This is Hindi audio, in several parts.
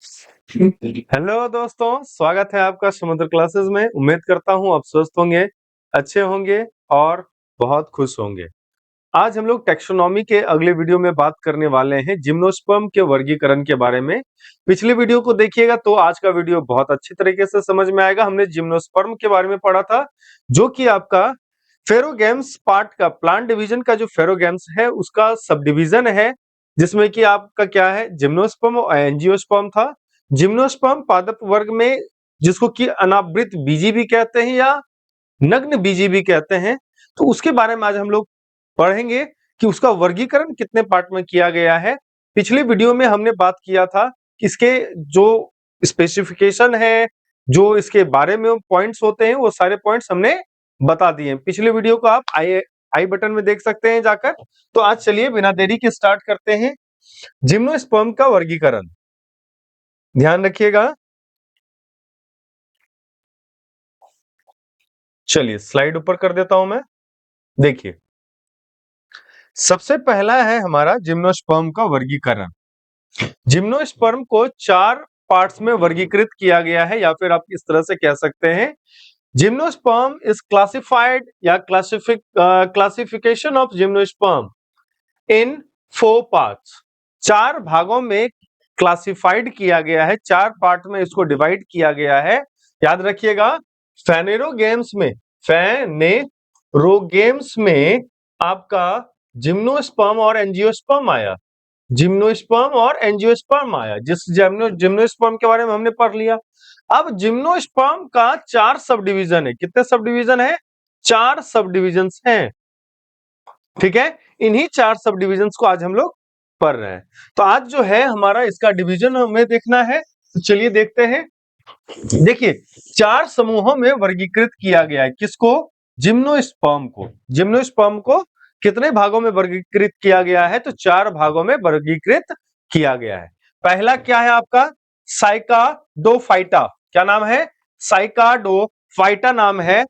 हेलो दोस्तों, स्वागत है आपका समुद्र क्लासेस में। उम्मीद करता हूँ आप स्वस्थ होंगे, अच्छे होंगे और बहुत खुश होंगे। आज हम लोग टैक्सोनॉमी के अगले वीडियो में बात करने वाले हैं जिम्नोस्पर्म के वर्गीकरण के बारे में। पिछले वीडियो को देखिएगा तो आज का वीडियो बहुत अच्छी तरीके से समझ में आएगा। हमने जिम्नोस्पर्म के बारे में पढ़ा था, जो कि आपका फेरोगेम्स पार्ट का प्लांट डिवीजन का जो फेरोगेम्स है उसका सब डिवीजन है, जिसमें कि आपका क्या है, जिम्नोस्पर्म और एंजियोस्पर्म था। जिम्नोस्पर्म पादप वर्ग में, जिसको कि अनावृत बीजी भी कहते हैं या नग्न बीजी भी कहते हैं, तो उसके बारे में आज हम लोग पढ़ेंगे कि उसका वर्गीकरण कितने पार्ट में किया गया है। पिछले वीडियो में हमने बात किया था कि इसके जो स्पेसिफिकेशन है, जो इसके बारे में पॉइंट्स होते हैं, वो सारे पॉइंट्स हमने बता दिए। पिछले वीडियो को आप आई बटन में देख सकते हैं जाकर। तो आज चलिए बिना देरी के स्टार्ट करते हैं जिम्नोस्पर्म का वर्गीकरण। ध्यान रखिएगा। चलिए स्लाइड ऊपर कर देता हूं मैं। देखिए, सबसे पहला है हमारा जिम्नोस्पर्म का वर्गीकरण। जिम्नोस्पर्म को 4 पार्ट्स में वर्गीकृत किया गया है, या फिर आप इस तरह से कह सकते हैं, जिम्नोस्पर्म इज क्लासिफाइड या classification of gymnosperm in 4 parts. 4 भागों में क्लासिफाइड किया गया है, 4 पार्ट में इसको डिवाइड किया गया है। याद रखिएगा, फेनेरोगेम्स में आपका जिम्नोस्पर्म और एंजियोस्पर्म आया। जिम्नोस्पर्म और एंजियोस्पर्म आया, जिम्नोस्पर्म के बारे में हमने पढ़ लिया। अब जिम्नोस्पर्म का 4 सब डिवीजन है। कितने सब डिवीजन है? 4 सब डिवीजन हैं। ठीक है, इन्हीं 4 सब डिवीजन को आज हम लोग पढ़ रहे हैं। तो आज जो है हमारा इसका डिवीजन हमें देखना है, तो चलिए देखते हैं। देखिए, 4 समूहों में वर्गीकृत किया गया है। किसको? जिम्नोस्पर्म को। जिम्नोस्पर्म को कितने भागों में वर्गीकृत किया गया है? तो 4 भागों में वर्गीकृत किया गया है। पहला क्या है आपका? साइकाडोफाइटा। क्या नाम है? साइकाडोफाइटा नाम है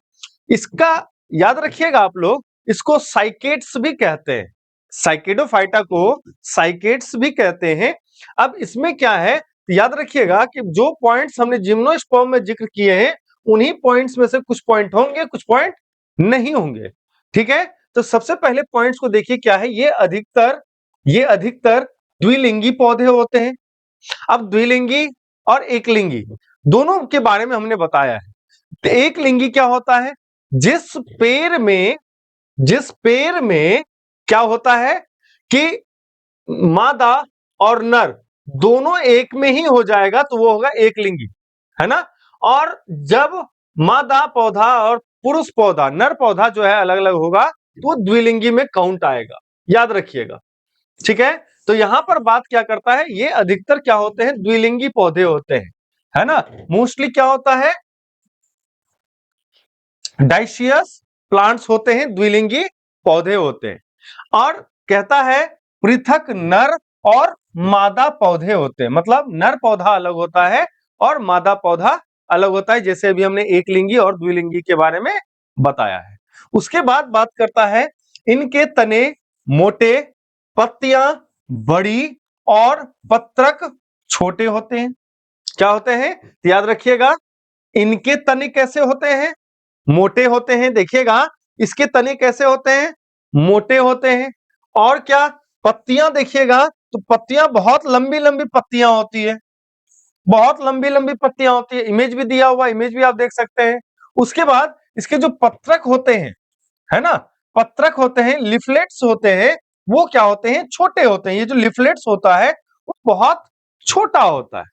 इसका। याद रखिएगा आप लोग, इसको साइकेट्स भी कहते हैं। साइकेडोफाइटा को साइकेट्स भी कहते हैं। अब इसमें क्या है, याद रखिएगा कि जो पॉइंट्स हमने जिम्नोस्पर्म में जिक्र किए हैं, उन्हीं पॉइंट्स में से कुछ पॉइंट होंगे, कुछ पॉइंट नहीं होंगे। ठीक है, तो सबसे पहले पॉइंट्स को देखिए क्या है। ये अधिकतर द्विलिंगी पौधे होते हैं। अब द्विलिंगी और एकलिंगी दोनों के बारे में हमने बताया है। तो एकलिंगी क्या होता है? जिस पेड़ में क्या होता है कि मादा और नर दोनों एक में ही हो जाएगा, तो वो होगा एकलिंगी, है ना। और जब मादा पौधा और पुरुष पौधा, नर पौधा जो है अलग अलग होगा, तो वो द्विलिंगी में काउंट आएगा। याद रखिएगा, ठीक है। तो यहां पर बात क्या करता है, ये अधिकतर क्या होते हैं? द्विलिंगी पौधे होते हैं, है ना। मोस्टली क्या होता है? डाइशियस प्लांट्स होते हैं, द्विलिंगी पौधे होते हैं। और कहता है पृथक नर और मादा पौधे होते हैं, मतलब नर पौधा अलग होता है और मादा पौधा अलग होता है, जैसे अभी हमने एकलिंगी और द्विलिंगी के बारे में बताया है। उसके बाद बात करता है, इनके तने मोटे, पत्तियां बड़ी और पत्रक छोटे होते हैं। क्या होते हैं? तो याद रखिएगा, इनके तने कैसे होते हैं? मोटे होते हैं। देखिएगा, इसके तने कैसे होते हैं? मोटे होते हैं। और क्या? पत्तियां देखिएगा, तो पत्तियां बहुत लंबी लंबी पत्तियां होती है, बहुत लंबी लंबी पत्तियां होती है। इमेज भी दिया हुआ, इमेज भी आप देख सकते हैं। उसके बाद इसके जो पत्रक होते हैं, है ना, पत्रक होते हैं, लिफलेट्स होते हैं, वो क्या होते हैं? छोटे होते हैं। ये जो लिफलेट्स होता है वो बहुत छोटा होता है।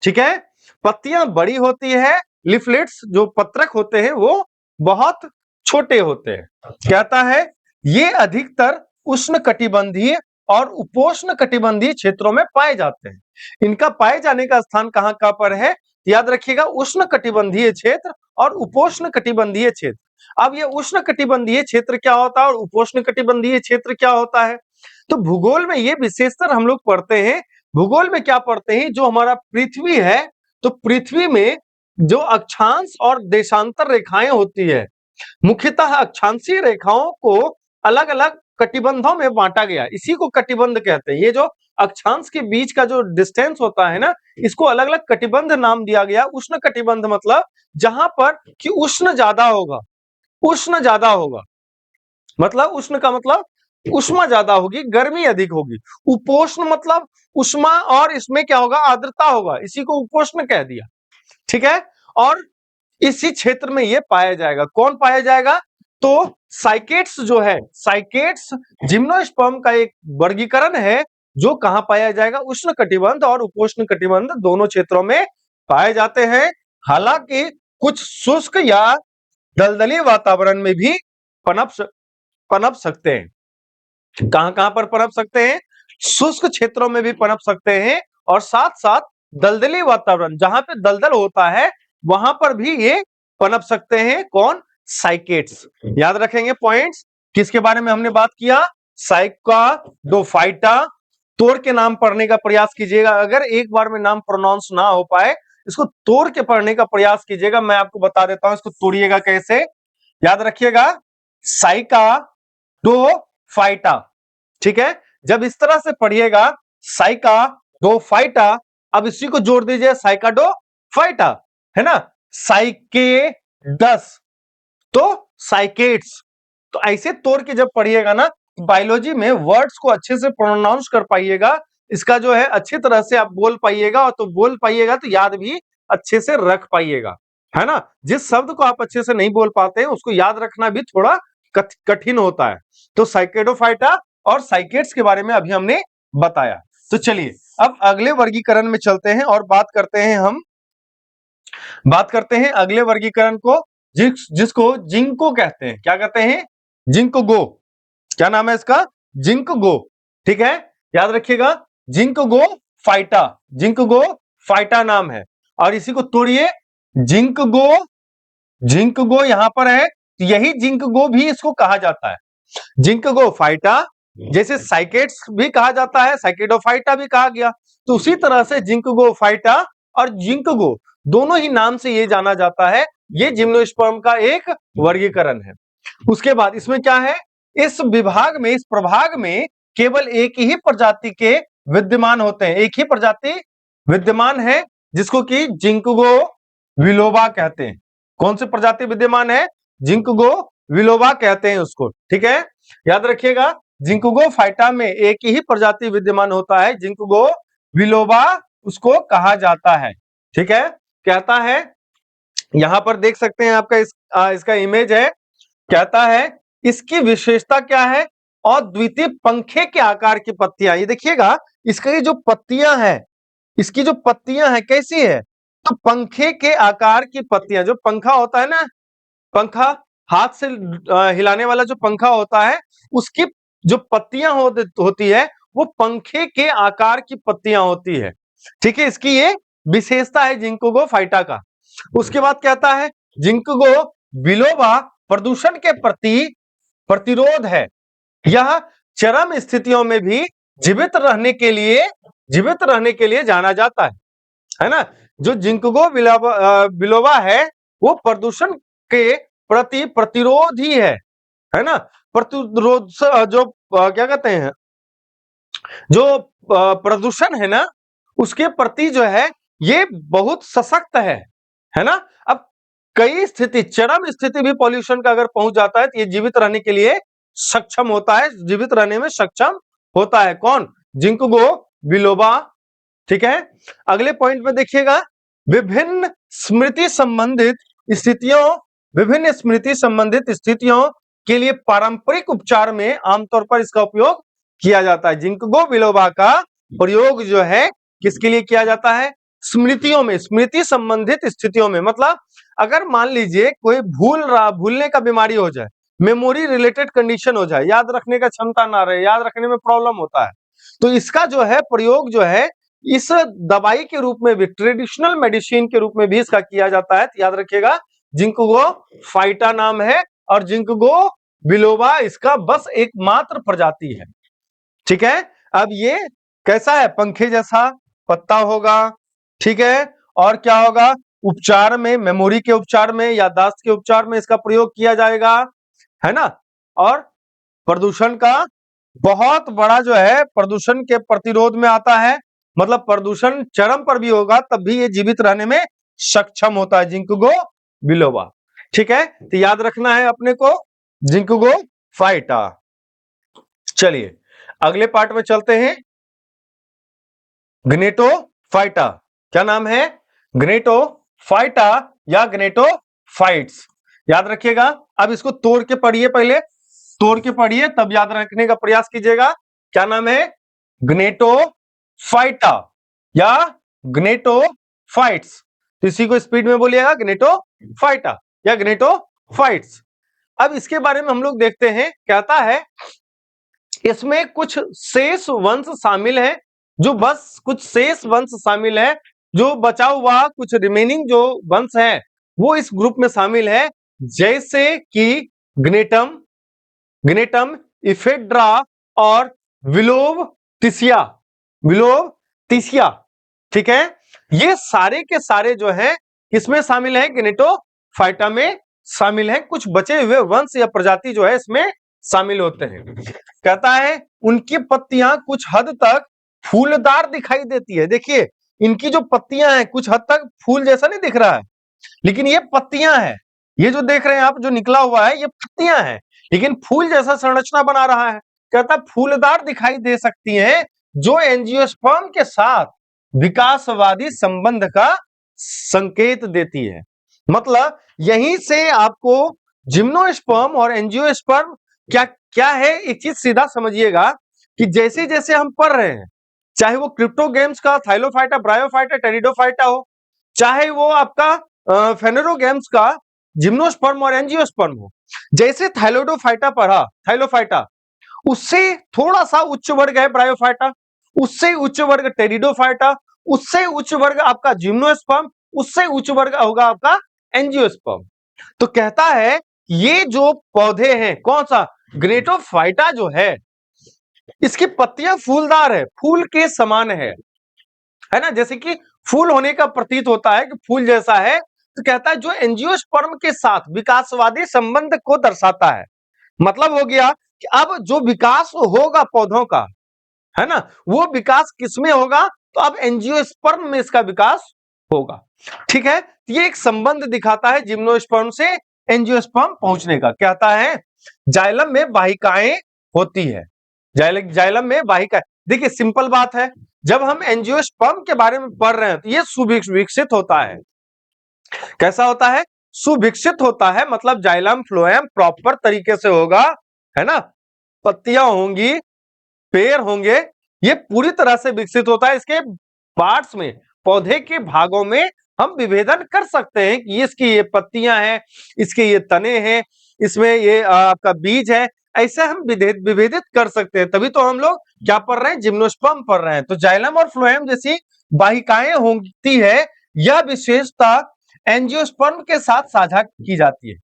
ठीक है, पत्तियां बड़ी होती है, लिफलेट्स जो पत्रक होते हैं वो बहुत छोटे होते हैं। कहता है ये अधिकतर उष्ण कटिबंधीय और उपोष्ण कटिबंधीय क्षेत्रों में पाए जाते हैं। इनका पाए जाने का स्थान कहां कहां पर है? याद रखिएगा, उष्ण कटिबंधीय क्षेत्र और उपोष्ण कटिबंधीय क्षेत्र। अब ये उष्ण कटिबंधीय क्षेत्र क्या होता है और उपोष्ण कटिबंधीय क्षेत्र क्या होता है? तो भूगोल में ये विशेषतर हम लोग पढ़ते हैं। भूगोल में क्या पढ़ते हैं? जो हमारा पृथ्वी है, तो पृथ्वी में जो अक्षांश और देशांतर रेखाएं होती है, मुख्यतः अक्षांशीय रेखाओं को अलग अलग कटिबंधों में बांटा गया, इसी को कटिबंध कहते हैं। ये जो अक्षांश के बीच का जो डिस्टेंस होता है ना, इसको अलग अलग कटिबंध नाम दिया गया। उष्ण कटिबंध मतलब जहां पर कि उष्ण ज्यादा होगा, उष्ण ज्यादा होगा, मतलब उष्ण का मतलब उष्मा ज्यादा होगी, गर्मी अधिक होगी। उपोष्ण मतलब उष्मा और इसमें क्या होगा, आर्द्रता होगा, इसी को उपोष्ण कह दिया। ठीक है, और इसी क्षेत्र में ये पाया जाएगा। कौन पाया जाएगा, तो साइकेट्स जो है, साइकेट्स जिम्नोस्पर्म का एक वर्गीकरण है जो कहां पाया जाएगा, उष्ण कटिबंध और उपोष्ण कटिबंध दोनों क्षेत्रों में पाए जाते हैं। हालांकि कुछ शुष्क या दलदली वातावरण में भी पनप सकते हैं। कहां कहां पर पनप सकते हैं, शुष्क क्षेत्रों में भी पनप सकते हैं, और साथ साथ दलदली वातावरण जहां पे दलदल होता है वहां पर भी ये पनप सकते हैं। कौन, साइकेट्स। याद रखेंगे पॉइंट्स, किसके बारे में हमने बात किया, साइकाडोफाइटा। तोड़ के नाम पढ़ने का प्रयास कीजिएगा, अगर एक बार में नाम प्रोनाउंस ना हो पाए इसको तोड़ के पढ़ने का प्रयास कीजिएगा। मैं आपको बता देता हूं इसको तोड़िएगा कैसे, याद रखिएगा, साइकाडोफाइटा। ठीक है, जब इस तरह से पढ़िएगा साइकाडोफाइटा, अब इसी को जोड़ दीजिए साइकाडोफाइटा, है ना, साइकेडस तो साइकेट्स। तो ऐसे तोड़ के जब पढ़िएगा ना, बायोलॉजी में वर्ड्स को अच्छे से प्रोनाउंस कर पाइएगा, इसका जो है अच्छी तरह से आप बोल पाइएगा, और तो बोल पाइएगा तो याद भी अच्छे से रख पाइएगा, है ना। जिस शब्द को आप अच्छे से नहीं बोल पाते हैं उसको याद रखना भी थोड़ा कठिन होता है। तो साइकेडोफाइटा और साइकेट्स के बारे में अभी हमने बताया। तो चलिए अब अगले वर्गीकरण में चलते हैं और बात करते हैं अगले वर्गीकरण को, जिसको जिंको कहते हैं। क्या कहते हैं, जिंको। क्या नाम है इसका, जिंको। ठीक है, याद रखिएगा, जिंको फाइटा, जिंको फाइटा नाम है। और इसी को तोड़िए, जिंको यहां पर है, तो यही जिंको भी इसको कहा जाता है, जिंको फाइटा। जैसे साइकेट्स भी कहा जाता है, साइकेडोफाइटा भी कहा गया, तो उसी तरह से जिंको फाइटा और जिंको दोनों ही नाम से ये जाना जाता है। ये जिम्नोस्पर्म का एक वर्गीकरण है। उसके बाद इसमें क्या है, इस विभाग में, इस प्रभाग में केवल एक ही प्रजाति के विद्यमान होते हैं, एक ही प्रजाति विद्यमान है जिसको कि जिंको विलोबा कहते हैं। कौन सी प्रजाति विद्यमान है, जिंको विलोबा कहते हैं उसको। ठीक है, याद रखिएगा, जिंको फाइटा में एक ही प्रजाति विद्यमान होता है, जिंको विलोबा उसको कहा जाता है। ठीक है, कहता है, यहां पर देख सकते हैं आपका इसका इमेज है, कहता है इसकी विशेषता क्या है, अद्वितीय पंखे के आकार की पत्तियां। ये देखिएगा, इसका ये जो पत्तियां हैं, इसकी जो पत्तियां हैं कैसी है, तो पंखे के आकार की पत्तियां। जो पंखा होता है ना, पंखा हाथ से हिलाने वाला जो पंखा होता है, उसकी जो पत्तियां होती है वो पंखे के आकार की पत्तियां होती है। ठीक है, इसकी ये विशेषता है जिंको फाइटा का। उसके बाद कहता है, जिंको बिलोबा प्रदूषण के प्रति प्रतिरोध है, यह चरम स्थितियों में भी जीवित रहने के लिए जाना जाता है ना। जो जिंको बिलोबा है वो प्रदूषण के प्रति प्रतिरोधी है ना। प्रतिरोध जो क्या कहते हैं, जो प्रदूषण है ना उसके प्रति जो है ये बहुत सशक्त है ना। अब कई स्थिति, चरम स्थिति भी पॉल्यूशन का अगर पहुंच जाता है तो ये जीवित रहने के लिए सक्षम होता है, जीवित रहने में सक्षम होता है। कौन, जिंको बिलोबा। ठीक है, अगले पॉइंट में देखिएगा, विभिन्न स्मृति संबंधित स्थितियों के लिए पारंपरिक उपचार में आमतौर पर इसका उपयोग किया जाता है। जिंको बिलोबा का प्रयोग जो है किसके लिए किया जाता है, स्मृतियों में, स्मृति संबंधित स्थितियों में। मतलब अगर मान लीजिए कोई भूलने का बीमारी हो जाए, मेमोरी रिलेटेड कंडीशन हो जाए, याद रखने का क्षमता ना रहे, याद रखने में प्रॉब्लम होता है, तो इसका जो है प्रयोग जो है इस दवाई के रूप में भी, ट्रेडिशनल मेडिसिन के रूप में भी इसका किया जाता है। तो याद रखिएगा, जिंको फाइटा नाम है और जिंको बिलोबा इसका बस एकमात्र प्रजाति है। ठीक है, अब ये कैसा है, पंखे जैसा पत्ता होगा। ठीक है, और क्या होगा, उपचार में, मेमोरी के उपचार में, याददाश्त के उपचार में इसका प्रयोग किया जाएगा, है ना। और प्रदूषण का बहुत बड़ा जो है प्रदूषण के प्रतिरोध में आता है, मतलब प्रदूषण चरम पर भी होगा तब भी ये जीवित रहने में सक्षम होता है, जिंकगो बिलोबा। ठीक है, तो याद रखना है अपने को जिंकगो फाइटा। चलिए अगले पार्ट में चलते हैं। ग्नेटोफाइटा, क्या नाम है? ग्नेटोफाइटा या ग्नेटोफाइट्स, याद रखिएगा। अब इसको तोड़ के पढ़िए, पहले तोड़ के पढ़िए तब याद रखने का प्रयास कीजिएगा। क्या नाम है? ग्नेटोफाइटा या ग्नेटोफाइट्स। तो इसी को स्पीड में बोलिएगा, ग्नेटोफाइटा या ग्नेटोफाइट्स। अब इसके बारे में हम लोग देखते हैं, कहता है इसमें कुछ शेष वंश शामिल है, जो बस कुछ शेष वंश शामिल है, जो बचा हुआ कुछ रिमेनिंग जो वंश है वो इस ग्रुप में शामिल है, जैसे कि ग्नेटम, ग्नेटम, इफेड्रा और विलोवतिसिया, विलोवतिसिया। ठीक है, ये सारे के सारे जो है इसमें शामिल है, ग्नेटोफाइटा में शामिल है। कुछ बचे हुए वंश या प्रजाति जो है इसमें शामिल होते हैं। कहता है उनकी पत्तियां कुछ हद तक फूलदार दिखाई देती है। देखिए इनकी जो पत्तियां हैं कुछ हद तक फूल जैसा नहीं दिख रहा है, लेकिन ये पत्तियां हैं। ये जो देख रहे हैं आप, जो निकला हुआ है ये पत्तियां हैं, लेकिन फूल जैसा संरचना बना रहा है। कहता फूलदार दिखाई दे सकती हैं, जो एंजियोस्पर्म के साथ विकासवादी संबंध का संकेत देती है। मतलब यहीं से आपको जिम्नोस्पर्म और एंजियोस्पर्म क्या क्या है, एक चीज सीधा समझिएगा कि जैसे जैसे हम पढ़ रहे हैं, चाहे वो क्रिप्टोगेम्स का थाइलोफाइटा, ब्रायोफाइटा, टेरिडोफाइटा हो, चाहे वो आपका फेनेरोगेम्स का जिम्नोस्पर्म और एंजियोस्पर्म हो, जैसे थाइलोडोफाइटा पढ़ा, थाइलोफाइटा उससे थोड़ा सा उच्च वर्ग है ब्रायोफाइटा, उससे उच्च वर्ग टेरिडोफाइटा, उससे उच्च वर्ग आपका जिम्नोस्पर्म, उससे उच्च वर्ग होगा आपका एंजियोस्पर्म। तो कहता है ये जो पौधे हैं, कौन सा? ग्नेटोफाइटा जो है, इसकी पत्तियां फूलदार है, फूल के समान है ना, जैसे कि फूल होने का प्रतीत होता है कि फूल जैसा है। तो कहता है जो एंजियोस्पर्म के साथ विकासवादी संबंध को दर्शाता है। मतलब हो गया कि अब जो विकास होगा पौधों का, है ना, वो विकास किसमें होगा? तो अब एंजियोस्पर्म में इसका विकास होगा। ठीक है, ये एक संबंध दिखाता है जिम्नोस्पर्म से एंजियोस्पर्म पहुंचने का। कहता है जाइलम में वाहिकाएं होती है, जाइलम में वाहिकाएं। देखिए सिंपल बात है, जब हम एंजियोस्पर्म के बारे में पढ़ रहे हैं तो ये सुविकसित होता है। कैसा होता है? सुविकसित होता है, मतलब जाइलम फ्लोएम प्रॉपर तरीके से होगा, है ना, पत्तियां होंगी, पेड़ होंगे, ये पूरी तरह से विकसित होता है। इसके पार्ट्स में, पौधे के भागों में हम विभेदन कर सकते हैं कि इसकी ये पत्तियां हैं, इसके ये तने हैं, इसमें ये आपका बीज है, ऐसे हम विभेदित कर सकते हैं। तभी तो हम लोग क्या पढ़ रहे हैं? जिम्नोस्पर्म पढ़ रहे हैं। तो जाइलम और फ्लोएम जैसी वाहिकाएं होती है, यह विशेषता एंजियोस्पर्म के साथ साझा की जाती है।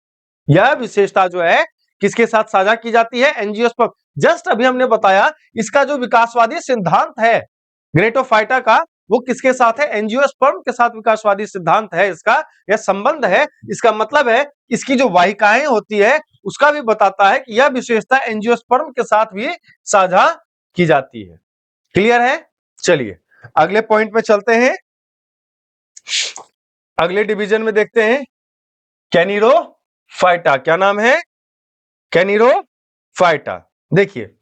यह विशेषता जो है किसके साथ साझा की जाती है? एंजियोस्पर्म। जस्ट अभी हमने बताया इसका जो विकासवादी सिद्धांत है ग्नेटोफाइटा का, वो किसके साथ है? एंजियोस्पर्म के साथ विकासवादी सिद्धांत है इसका, यह संबंध है। इसका मतलब है इसकी जो वाहिकाएं होती है उसका भी बताता है कि यह विशेषता एंजियोस्पर्म के साथ भी साझा की जाती है। क्लियर है? चलिए अगले पॉइंट में चलते हैं। अगले डिवीजन में देखते हैं कैनिरोफाइटा। क्या नाम है? कैनिरोफाइटा। देखिए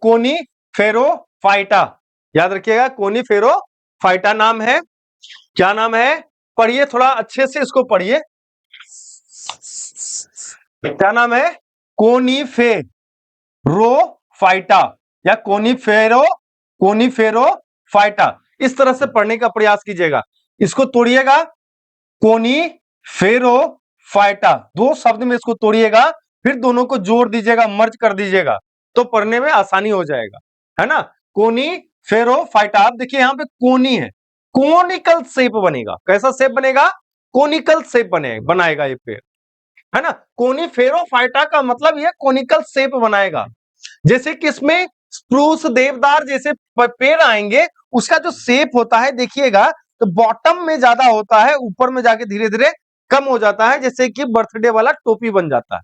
कोनीफेरोफाइटा, याद रखिएगा, कोनीफेरोफाइटा नाम है। क्या नाम है? पढ़िए, थोड़ा अच्छे से इसको पढ़िए। क्या नाम है? कोनीफेरोफाइटा या कोनीफेरोफाइटा। इस तरह से पढ़ने का प्रयास कीजिएगा। इसको तोड़िएगा, कोनीफेरोफाइटा, दो शब्द में इसको तोड़िएगा, फिर दोनों को जोड़ दीजिएगा, मर्ज कर दीजिएगा, तो पढ़ने में आसानी हो जाएगा, है ना। कोनीफेरोफाइटा। आप देखिए यहां पे कोनी है, कोनिकल शेप बनेगा। कैसा शेप बनेगा? कोनिकल शेप बनाएगा ये पेड़, है ना। कोनीफेरोफाइटा का मतलब ये कोनिकल शेप बनाएगा। जैसे कि इसमें स्प्रूस, देवदार जैसे पेड़ आएंगे, उसका जो शेप होता है देखिएगा, तो बॉटम में ज्यादा होता है, ऊपर में जाके धीरे धीरे कम हो जाता है, जैसे कि बर्थडे वाला टोपी बन जाता है।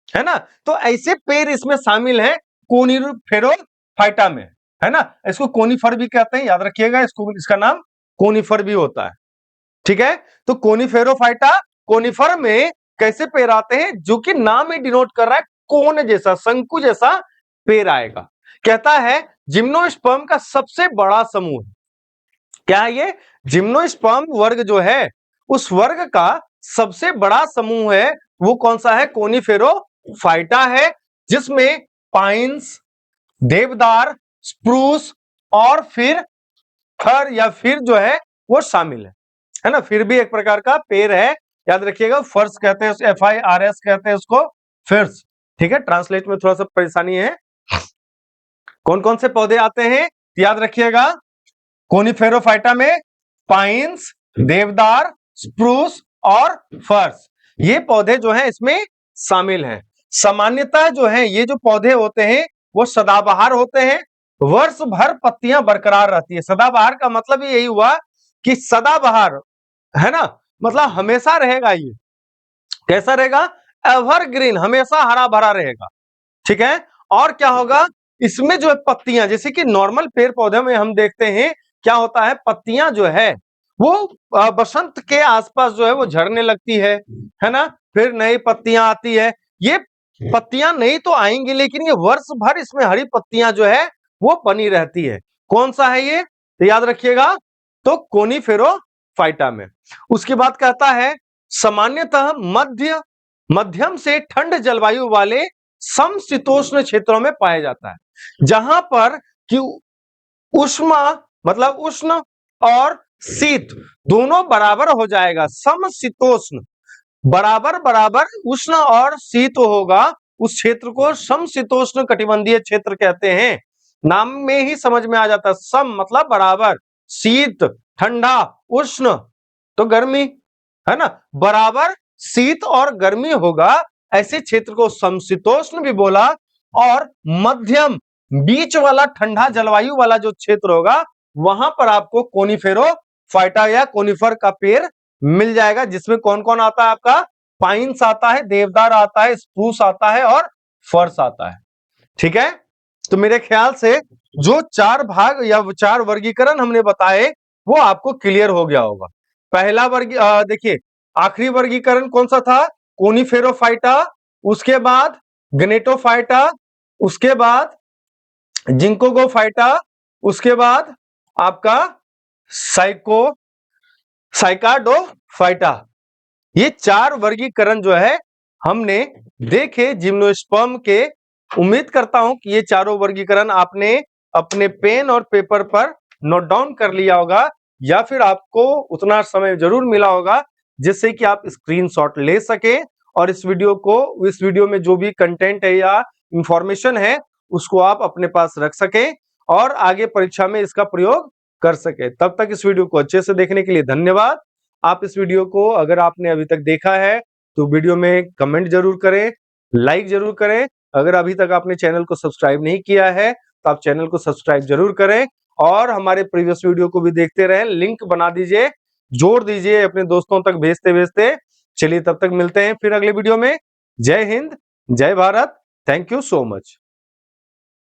है ना। तो ऐसे पेड़ इसमें शामिल है कोनिफेरोफाइटा में, है ना। इसको कोनिफर भी कहते हैं, याद रखिएगा, इसको इसका नाम कोनिफर भी होता है। ठीक है, तो कोनिफेरोफाइटा, कोनिफर में कैसे पेड़ आते हैं, जो कि नाम ही डिनोट कर रहा है कोन जैसा, शंकु जैसा पेड़ आएगा। कहता है जिम्नोस्पर्म का सबसे बड़ा समूह, क्या है ये, जिम्नोस्पर्म वर्ग जो है उस वर्ग का सबसे बड़ा समूह है, वो कौन सा है, कोनिफेरोफाइटा है, जिसमें पाइन्स, देवदार, स्प्रूस और फिर फर या फिर जो है वो शामिल है ना। फिर भी एक प्रकार का पेड़ है, याद रखिएगा, फर्स कहते हैं, FIRS कहते हैं उसको, फिर्स। ठीक है, ट्रांसलेट में थोड़ा सा परेशानी है। कौन कौन से पौधे आते हैं, याद रखिएगा, कोनिफेरोफाइटा में पाइन्स, देवदार, स्प्रूस और फर्स, ये पौधे जो हैं इसमें शामिल हैं। सामान्यतः जो है ये जो पौधे होते हैं वो सदाबहार होते हैं, वर्ष भर पत्तियां बरकरार रहती है। सदाबहार का मतलब यही हुआ कि सदाबहार, है ना, मतलब हमेशा रहेगा। ये कैसा रहेगा, एवरग्रीन, हमेशा हरा भरा रहेगा। ठीक है, और क्या होगा, इसमें जो है पत्तियां, जैसे कि नॉर्मल पेड़ पौधे में हम देखते हैं क्या होता है, पत्तियां जो है वो बसंत के आसपास जो है वो झड़ने लगती है ना, फिर नई पत्तियां आती है। ये पत्तियां नहीं तो आएंगी, लेकिन ये वर्ष भर इसमें हरी पत्तियां जो है वो बनी रहती है। कौन सा है ये, तो याद रखिएगा, तो कोनिफेरोफाइटा में। उसके बाद कहता है सामान्यतः मध्यम से ठंड जलवायु वाले समशीतोष्ण क्षेत्रों में पाया जाता है, जहां पर कि उष्मा मतलब उष्ण और शीत दोनों बराबर हो जाएगा। समशीतोष्ण, बराबर बराबर उष्ण और शीत होगा, उस क्षेत्र को समशीतोष्ण कटिबंधीय क्षेत्र कहते हैं। नाम में ही समझ में आ जाता है, सम मतलब बराबर, शीत ठंडा, उष्ण तो गर्मी, है ना, बराबर शीत और गर्मी होगा, ऐसे क्षेत्र को समशीतोष्ण भी बोला। और मध्यम बीच वाला ठंडा जलवायु वाला जो क्षेत्र होगा वहां पर आपको कोनिफेरोफाइटा या कोनिफर का पेड़ मिल जाएगा, जिसमें कौन कौन आता है, आपका पाइन्स आता है, देवदार आता है, स्प्रूस आता है और फर्स आता है। ठीक है, तो मेरे ख्याल से जो चार भाग या चार वर्गीकरण हमने बताए वो आपको क्लियर हो गया होगा। पहला वर्ग देखिए, आखिरी वर्गीकरण कौन सा था, कोनिफेरोफाइटा, उसके बाद गनेटोफाइटा, उसके बाद जिंकोगोफाइटा, उसके बाद आपका साइकाडोफाइटा। ये चार वर्गीकरण जो है हमने देखे जिम्नोस्पर्म के। उम्मीद करता हूं कि ये चारों वर्गीकरण आपने अपने पेन और पेपर पर नोट डाउन कर लिया होगा, या फिर आपको उतना समय जरूर मिला होगा जिससे कि आप स्क्रीनशॉट ले सके और इस वीडियो में जो भी कंटेंट है या इंफॉर्मेशन है उसको आप अपने पास रख सके और आगे परीक्षा में इसका प्रयोग कर सके। तब तक इस वीडियो को अच्छे से देखने के लिए धन्यवाद। आप इस वीडियो को अगर आपने अभी तक देखा है तो वीडियो में कमेंट जरूर करें, लाइक जरूर करें। अगर अभी तक आपने चैनल को सब्सक्राइब नहीं किया है तो आप चैनल को सब्सक्राइब जरूर करें और हमारे प्रीवियस वीडियो को भी देखते रहें। लिंक बना दीजिए, जोड़ दीजिए अपने दोस्तों तक भेजते भेजते। चलिए तब तक मिलते हैं फिर अगले वीडियो में। जय हिंद, जय Bharat, thank you so much.